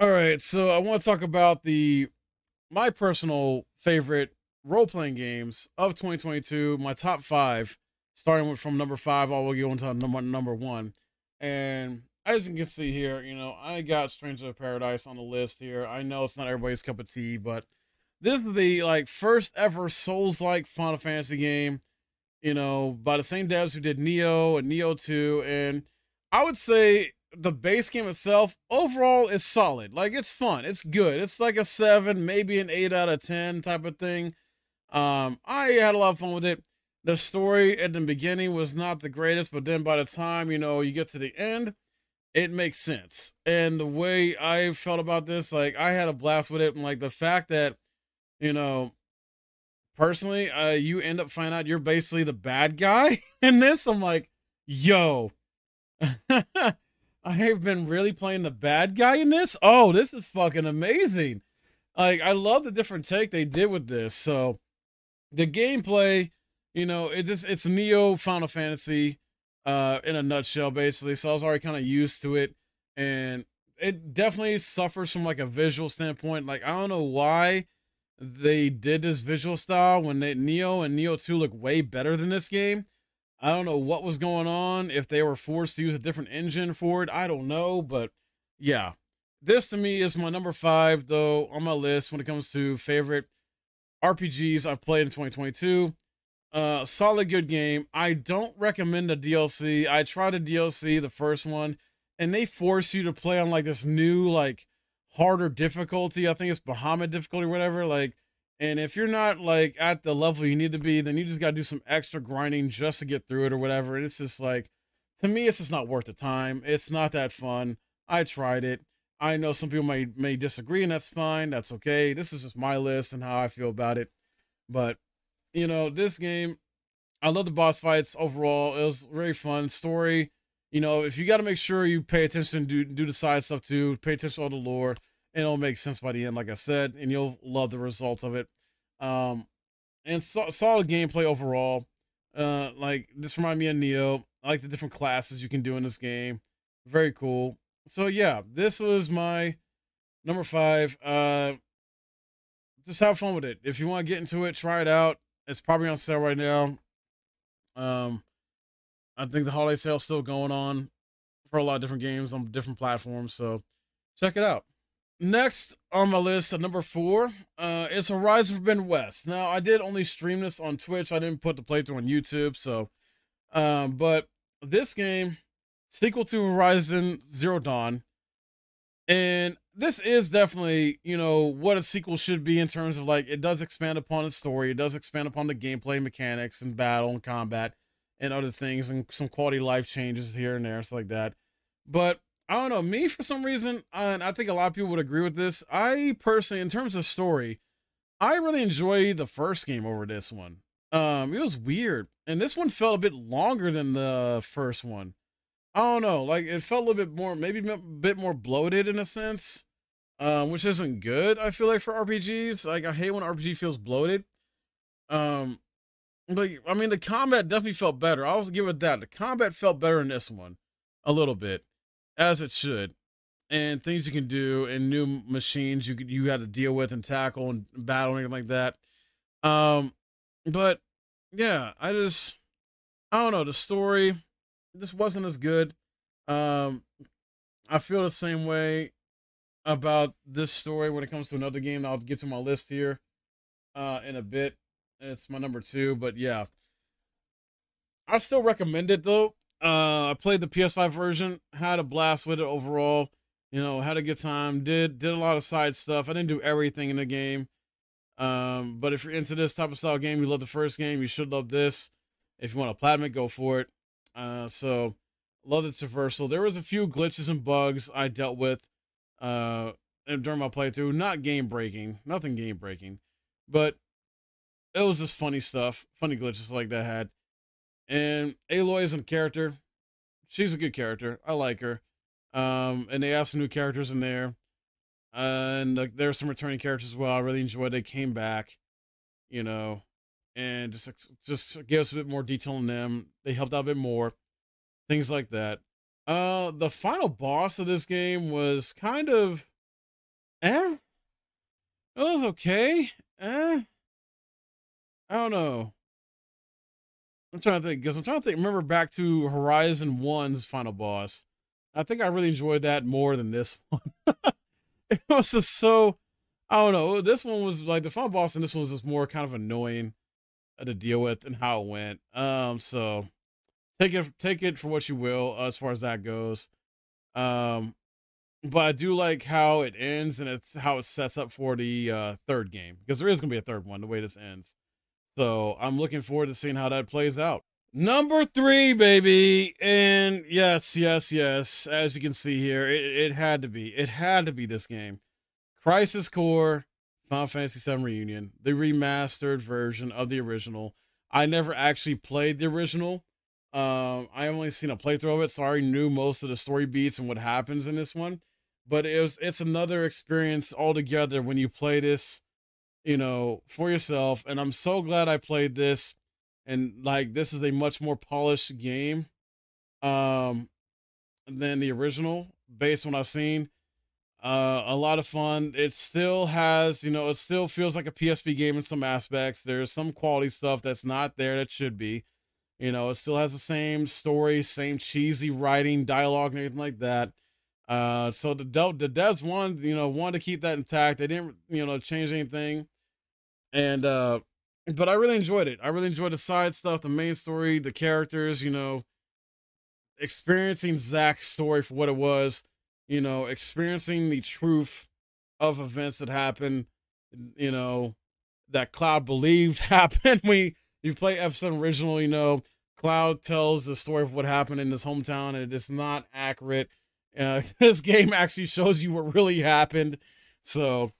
All right, so I want to talk about the my personal favorite role-playing games of 2022, my top 5, starting with from number 5 all the way going to number 1. And as you can see here, I got Stranger of Paradise on the list here. I know it's not everybody's cup of tea, but this is the first ever Souls-like Final Fantasy game, by the same devs who did Neo and Neo 2. And I would say the base game itself overall is solid. Like, it's fun, it's good. It's like a 7, maybe an 8 out of 10 type of thing. I had a lot of fun with it. The story at the beginning was not the greatest, but then by the time, you get to the end, it makes sense. And the way I felt about this, like, I had a blast with it. And like the fact that, you know, personally, you end up finding out you're basically the bad guy in this. I'm like, yo, I have been really playing the bad guy in this. Oh, this is fucking amazing. Like, I love the different take they did with this. So the gameplay, it's Neo Final Fantasy in a nutshell, basically. So I was already kind of used to it. And it definitely suffers from like a visual standpoint. Like, I don't know why they did this visual style when Neo and Neo 2 look way better than this game. I don't know what was going on, if they were forced to use a different engine for it. I don't know, but yeah. This to me is my number 5 though on my list when it comes to favorite RPGs I've played in 2022. Solid good game. I don't recommend the DLC. I tried the DLC, the first one, and they force you to play on like this new harder difficulty. I think it's Bahamut difficulty or whatever. Like, and if you're not like at the level you need to be, then you just gotta do some extra grinding just to get through it or whatever. And it's just like, to me, it's just not worth the time. It's not that fun. I tried it. I know some people may disagree, and that's fine. That's okay. This is just my list and how I feel about it. But this game, I love the boss fights overall. It was very fun. Story, if you got to make sure you pay attention, do the side stuff too. Pay attention to all the lore, and it'll make sense by the end, like I said, and you'll love the results of it. Um, and solid gameplay overall. Like, this remind me of Neo. I like the different classes you can do in this game. Very cool. So yeah, this was my number 5. Just have fun with it. If you want to get into it, try it out. It's probably on sale right now. Um, I think the holiday sale's still going on for a lot of different games on different platforms. So check it out. Next on my list at number 4, is Horizon Forbidden West. Now, I did only stream this on Twitch. I didn't put the playthrough on YouTube. So, but this game, sequel to Horizon Zero Dawn, and this is definitely, what a sequel should be in terms of like, it does expand upon the story. It does expand upon the gameplay mechanics and battle and combat and other things and some quality life changes here and there, stuff like that. But I don't know, me for some reason, and I think a lot of people would agree with this. I personally, in terms of story, I really enjoy the first game over this one. It was weird, and this one felt a bit longer than the first one. I don't know, like it felt a little bit more, maybe a bit more bloated in a sense, which isn't good. I feel like for RPGs, like I hate when RPG feels bloated. Um, but I mean, the combat definitely felt better. I'll give it that. The combat felt better in this one, a little bit, as it should, and things you can do and new machines you had to deal with and tackle and battle and anything like that. Um, but yeah, I don't know, the story this wasn't as good. Um, I feel the same way about this story when it comes to another game. I'll get to my list here in a bit. It's my number 2, but yeah, I still recommend it though. I played the PS5 version, had a blast with it overall. Had a good time. Did a lot of side stuff. I didn't do everything in the game. But if you're into this type of style game, you love the first game, you should love this. If you want to platinum it, go for it. So love the traversal. There was a few glitches and bugs I dealt with and during my playthrough. Not game breaking, nothing game breaking, but it was just funny stuff, funny glitches like that had. And Aloy is a character. She's a good character. I like her. And they have some new characters in there. And there's some returning characters as well. I really enjoyed. They came back, you know, and just gave us a bit more detail on them. They helped out a bit more, things like that. The final boss of this game was kind of Eh, it was okay. Eh, I don't know. I'm trying to think because I'm trying to think. Remember back to Horizon One's final boss. I think I really enjoyed that more than this one. It was just so, I don't know. This one was like the final boss, and this one was just more kind of annoying to deal with and how it went. So take it for what you will as far as that goes. Um, but I do like how it ends and it's how it sets up for the third game because there is gonna be a third one the way this ends. So I'm looking forward to seeing how that plays out. Number three, baby. And yes, yes, yes. As you can see here, it had to be. It had to be this game. Crisis Core Final Fantasy VII Reunion, the remastered version of the original. I never actually played the original. I only seen a playthrough of it, so I already knew most of the story beats and what happens in this one. But it's another experience altogether when you play this, for yourself. And I'm so glad I played this. And like this is a much more polished game um than the original based on what I've seen. A lot of fun. It still has, it still feels like a PSP game in some aspects. There's some quality stuff that's not there that should be. It still has the same story, same cheesy writing, dialogue, and everything like that. So the devs wanted to keep that intact. They didn't, change anything. And but I really enjoyed it. I really enjoyed the side stuff, the main story, the characters, experiencing Zack's story for what it was, experiencing the truth of events that happened, you know, that Cloud believed happened. When you play FF7 original, Cloud tells the story of what happened in his hometown, and it is not accurate. This game actually shows you what really happened. So,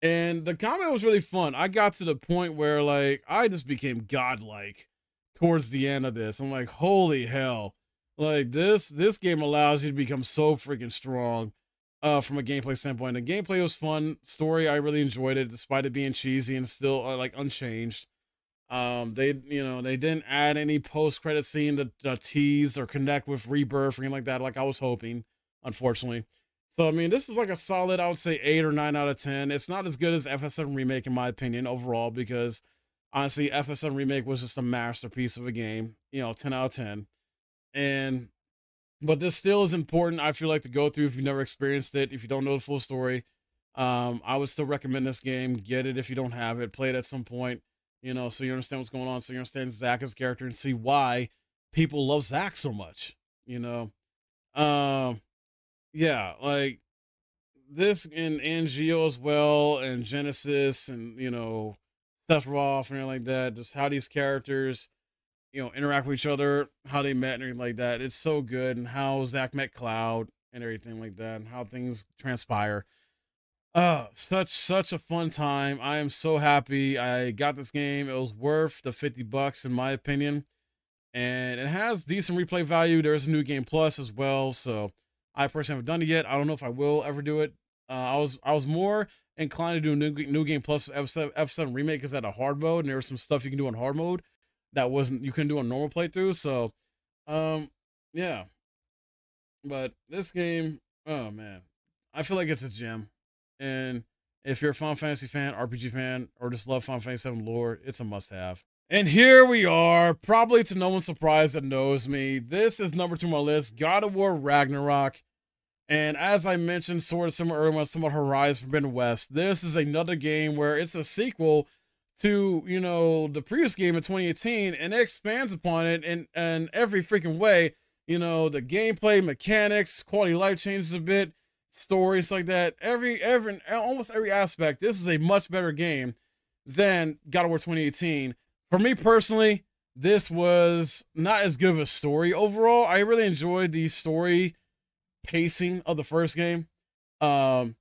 and the combat was really fun. I got to the point where like I just became godlike towards the end of this. I'm like, holy hell. Like this game allows you to become so freaking strong from a gameplay standpoint. The gameplay was fun. Story, I really enjoyed it despite it being cheesy and still like unchanged. They didn't add any post-credit scene to tease or connect with Rebirth or anything like that like I was hoping, unfortunately. So, I mean, this is like a solid, I would say 8 or 9 out of 10. It's not as good as FF7 Remake, in my opinion, overall, because honestly, FF7 Remake was just a masterpiece of a game, 10 out of 10. But this still is important, I feel like, to go through if you've never experienced it, if you don't know the full story. I would still recommend this game. Get it if you don't have it. Play it at some point, so you understand what's going on, so you understand Zack's character and see why people love Zack so much, Yeah, like this and Angio as well, and Genesis, and Sephiroth and everything like that. Just how these characters, interact with each other, how they met and everything like that. It's so good, and how Zack met Cloud and everything like that, and how things transpire. Such a fun time. I am so happy I got this game. It was worth the $50 in my opinion, and it has decent replay value. There's a new game plus as well, so I personally haven't done it yet. I don't know if I will ever do it. I was more inclined to do a new game plus F7 remake because it had a hard mode, and there was some stuff you can do on hard mode that you couldn't do on normal playthrough. So, yeah. But this game, oh man, I feel like it's a gem. And if you're a Final Fantasy fan, RPG fan, or just love Final Fantasy VII lore, it's a must-have. And here we are, probably to no one's surprise that knows me. This is number 2 on my list, God of War Ragnarok. And as I mentioned, sort of similar earlier when I was talking about Horizon Forbidden West, this is another game where it's a sequel to, the previous game in 2018, and it expands upon it in every freaking way. The gameplay, mechanics, quality of life changes a bit, stories like that. Almost every aspect. This is a much better game than God of War 2018. For me personally, this was not as good of a story overall. I really enjoyed the story pacing of the first game. Don't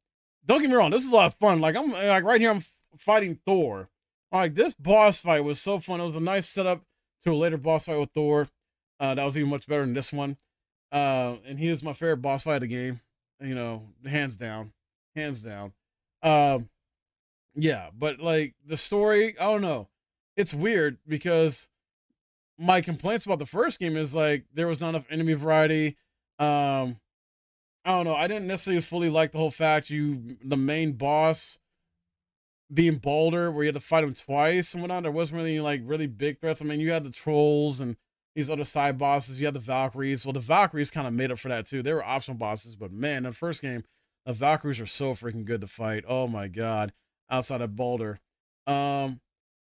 get me wrong, this is a lot of fun. Like I'm like right here, I'm fighting Thor. Like this boss fight was so fun. It was a nice setup to a later boss fight with Thor. That was even much better than this one. And he is my favorite boss fight of the game. Hands down, hands down. Yeah, but like the story, I don't know. It's weird because my complaints about the first game is like there was not enough enemy variety. I don't know. I didn't necessarily fully like the whole fact the main boss being Balder, where you had to fight him twice and whatnot. There wasn't really like really big threats. I mean, you had the trolls and these other side bosses. You had the Valkyries. Well, the Valkyries kind of made up for that too. They were optional bosses, but man, in the first game, the Valkyries are so freaking good to fight. Oh my god, outside of Balder. Um,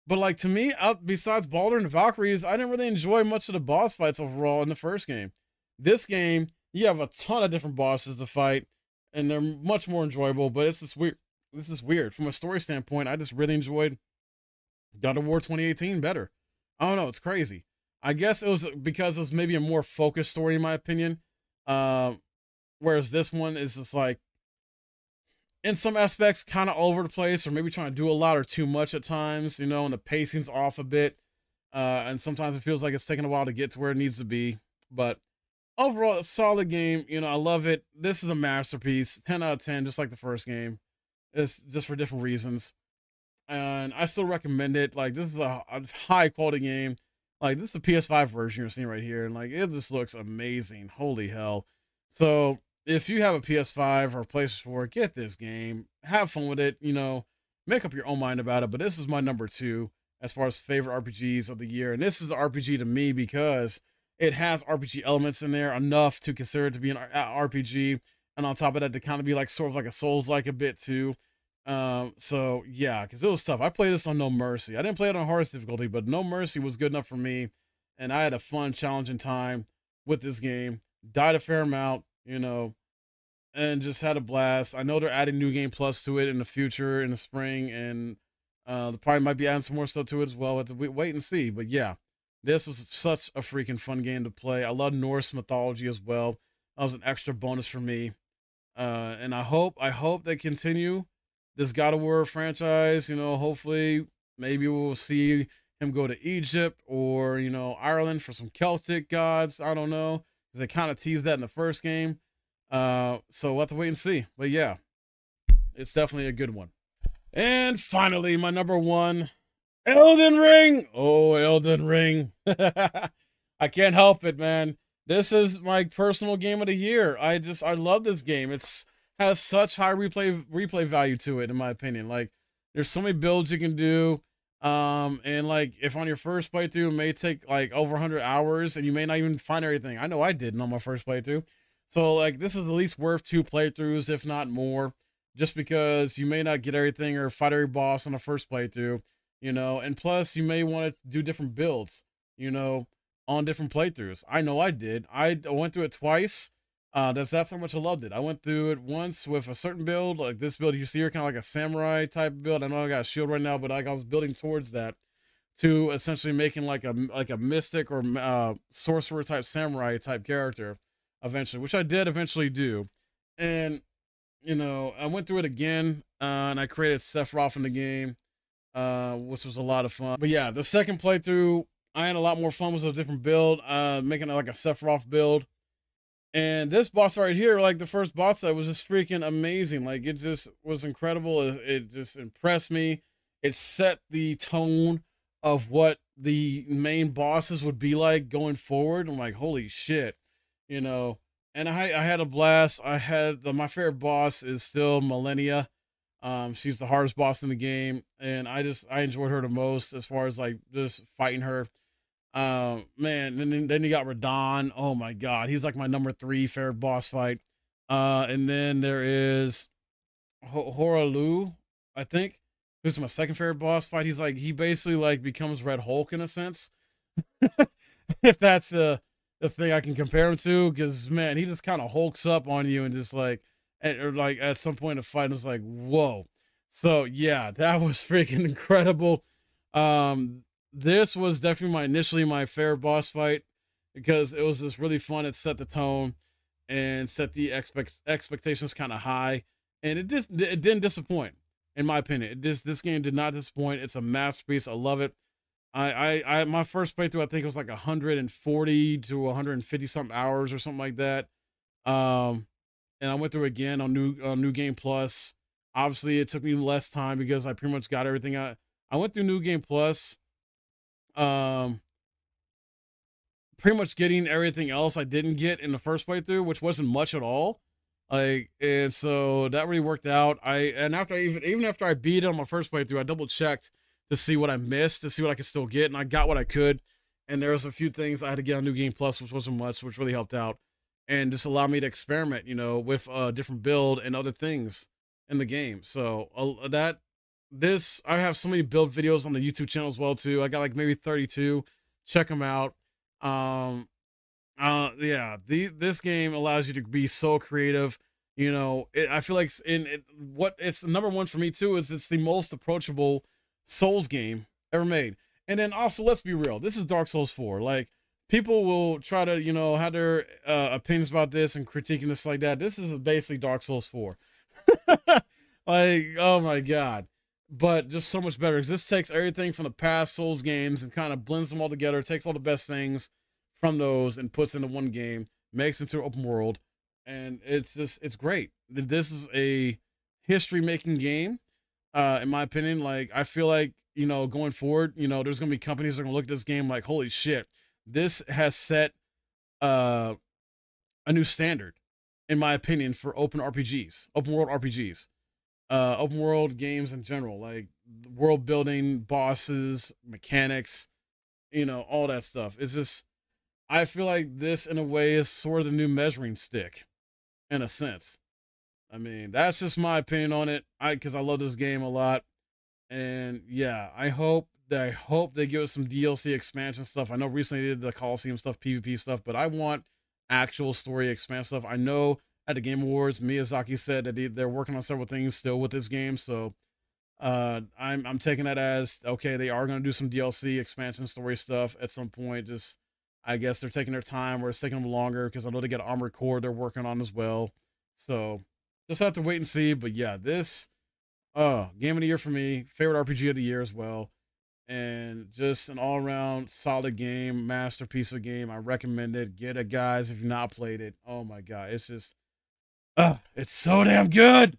but like to me, besides Balder and the Valkyries, I didn't really enjoy much of the boss fights overall in the first game. This game, you have a ton of different bosses to fight, and they're much more enjoyable. But it's just weird. This is weird from a story standpoint. I just really enjoyed God of War 2018 better. I don't know. It's crazy. I guess it was because it was maybe a more focused story, in my opinion. Whereas this one is just like, in some aspects, kind of all over the place, or maybe trying to do a lot or too much at times, you know, and the pacing's off a bit. And sometimes it feels like it's taking a while to get to where it needs to be. But overall, a solid game. You know, I love it. This is a masterpiece. 10 out of 10, just like the first game. It's just for different reasons. And I still recommend it. Like, this is a high quality game. Like, this is a PS5 version you're seeing right here. And, like, it just looks amazing. Holy hell. So, if you have a PS5 or a PlayStation 4, get this game. Have fun with it. You know, make up your own mind about it. But this is my number 2 as far as favorite RPGs of the year. And this is an RPG to me because it has RPG elements in there enough to consider it to be an RPG. And on top of that, to kind of be like sort of like a Souls-like a bit too. So yeah, because it was tough. I played this on No Mercy. I didn't play it on hardest difficulty, but No Mercy was good enough for me, and I had a fun, challenging time with this game. Died a fair amount, you know, and just had a blast. I know they're adding New Game Plus to it in the future, in the spring, and they probably might be adding some more stuff to it as well. We'll have to wait and see. But yeah, this was such a freaking fun game to play. I love Norse mythology as well. That was an extra bonus for me. And I hope they continue this God of War franchise. You know, hopefully, maybe we'll see him go to Egypt or, you know, Ireland for some Celtic gods. I don't know, because they kind of teased that in the first game. So we'll have to wait and see. But yeah, it's definitely a good one. And finally, my number 1, Elden Ring. Oh, Elden Ring. I can't help it, man. This is my personal game of the year. I love this game. It's has such high replay value to it, in my opinion. Like, there's so many builds you can do. And like, if on your first playthrough, it may take like over 100 hours and you may not even find everything. I know I didn't on my first playthrough. So like, this is at least worth 2 playthroughs, if not more, just because you may not get everything or fight every boss on the first playthrough, you know, and plus you may want to do different builds, you know, on different playthroughs. I know I did. I went through it twice. That's how much I loved it. I went through it once with a certain build, like this build you see here, kind of like a samurai type build. I know I got a shield right now, but like I was building towards that to essentially making like a mystic or sorcerer type samurai type character eventually, which I did eventually do. And you know, I went through it again, and I created Sephiroth in the game, which was a lot of fun. But yeah, the second playthrough, I had a lot more fun with a different build, making it like a Sephiroth build. And this boss right here, like the first boss fight, was just freaking amazing. Like, it just was incredible. It just impressed me. It set the tone of what the main bosses would be like going forward. I'm like, holy shit, you know. And I had a blast. My favorite boss is still Millennia. She's the hardest boss in the game, and I enjoyed her the most as far as like just fighting her. Man, and then you got Radahn. Oh my god, he's like my number 3 favorite boss fight. And then there is Hoarah, I think, who's my second favorite boss fight. He basically like becomes Red Hulk in a sense, if that's the thing I can compare him to, because man, he just kind of hulks up on you and just like at some point in the fight, it was like, whoa. So yeah, that was freaking incredible. This was definitely initially my favorite boss fight because it was just really fun. It set the tone and set the expectations kind of high, and it didn't disappoint, in my opinion. This game did not disappoint. It's a masterpiece. I love it. I my first playthrough, I think it was like 140 to 150 something hours or something like that. And I went through again on New Game Plus. Obviously, it took me less time because I pretty much got everything. I went through New Game Plus, pretty much getting everything else I didn't get in the first playthrough, which wasn't much at all. Like, and so that really worked out. And after even after I beat it on my first playthrough, I double checked to see what I missed, to see what I could still get, and I got what I could. And there was a few things I had to get on New Game Plus, which wasn't much, which really helped out, and just allowed me to experiment, with a different build and other things in the game. So I have so many build videos on the YouTube channel as well too. I got like maybe 32. Check them out. Um, yeah, this game allows you to be so creative. I feel like what it's number one for me too is it's the most approachable Souls game ever made. And then also, let's be real, this is Dark Souls 4. Like, people will try to have their opinions about this and critiquing this like that. This is basically Dark Souls 4. Like, oh my god. But just so much better, because this takes everything from the past Souls games and kind of blends them all together, takes all the best things from those and puts into one game, makes it into open world, and it's great. This is a history making game, in my opinion. Like, I feel like, going forward, there's gonna be companies that are gonna look at this game like, holy shit, this has set a new standard, in my opinion, for open world RPGs, open world games in general, like world building, bosses, mechanics, all that stuff. It's just, I feel like this, in a way, is sort of the new measuring stick, in a sense. I mean, that's just my opinion on it. Because I love this game a lot, and yeah, I hope they give us some DLC expansion stuff. I know recently they did the Coliseum stuff, PvP stuff, but I want actual story expansion stuff. I know at the Game Awards, Miyazaki said that they're working on several things still with this game, so I'm taking that as okay. They are going to do some DLC expansion story stuff at some point. Just, I guess they're taking their time, or it's taking them longer because I know they got Armored Core they're working on as well. So just have to wait and see. But yeah, this game of the year for me, favorite RPG of the year as well, and just an all around solid game, masterpiece of game. I recommend it. Get it, guys, if you've not played it. Oh my god, it's just, it's so damn good.